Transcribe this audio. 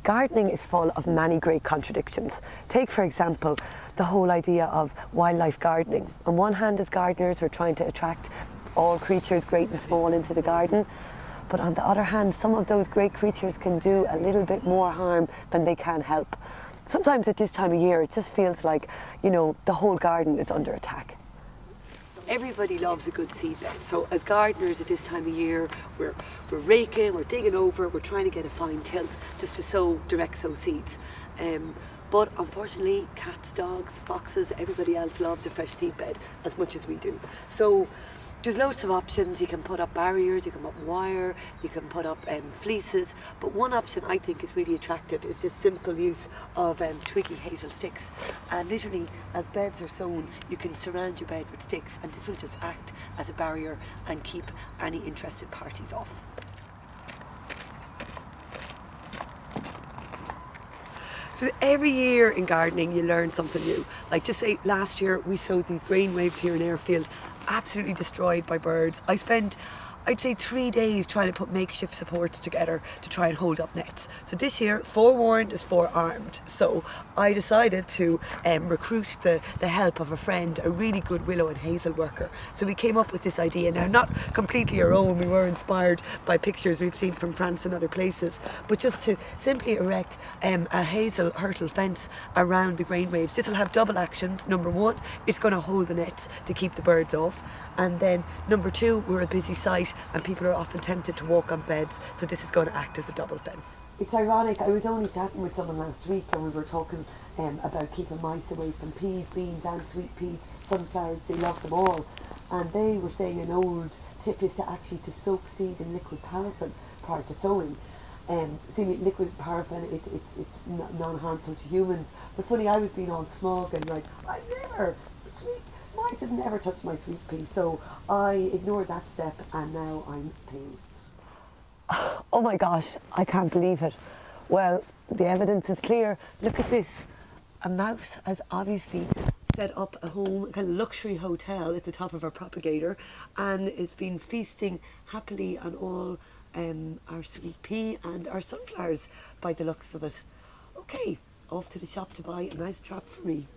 gardening is full of many great contradictions. Take, for example, the whole idea of wildlife gardening. On one hand, as gardeners, we're trying to attract all creatures, great and small, into the garden. But on the other hand, some of those great creatures can do a little bit more harm than they can help. Sometimes at this time of year, it just feels like, you know, the whole garden is under attack. Everybody loves a good seed bed. So as gardeners at this time of year, we're raking, we're digging over, we're trying to get a fine tilt just to direct sow seeds. But unfortunately, cats, dogs, foxes, everybody else loves a fresh seed bed as much as we do. So there's loads of options. You can put up barriers, you can put wire, you can put up fleeces. But one option I think is really attractive is just simple use of twiggy hazel sticks. And literally, as beds are sown, you can surround your bed with sticks, and this will just act as a barrier and keep any interested parties off. So every year in gardening you learn something new. Like, just say last year we sowed these grain waves here in Airfield, absolutely destroyed by birds. I spent, I'd say, 3 days trying to put makeshift supports together to try and hold up nets. So this year, forewarned is forearmed. So I decided to recruit the help of a friend, a really good willow and hazel worker. So we came up with this idea. Now, not completely our own, we were inspired by pictures we've seen from France and other places, but just to simply erect a hazel hurdle fence around the grain waves. This will have double actions. Number one, it's going to hold the nets to keep the birds off. And then number two, we're a busy site and people are often tempted to walk on beds, so this is going to act as a double fence. It's ironic, I was only chatting with someone last week and we were talking about keeping mice away from peas, beans and sweet peas, sunflowers, they love them all. And they were saying an old tip is to actually to soak seed in liquid paraffin prior to sowing. See, liquid paraffin, it's non-harmful to humans. But funny, I was being all smug and like, mice have never touched my sweet pea, so I ignored that step and now I'm paying. Oh my gosh, I can't believe it. Well, the evidence is clear. Look at this. A mouse has obviously set up a home, a kind of luxury hotel at the top of our propagator, and it's been feasting happily on all our sweet pea and our sunflowers by the looks of it. Okay, off to the shop to buy a mouse trap for me.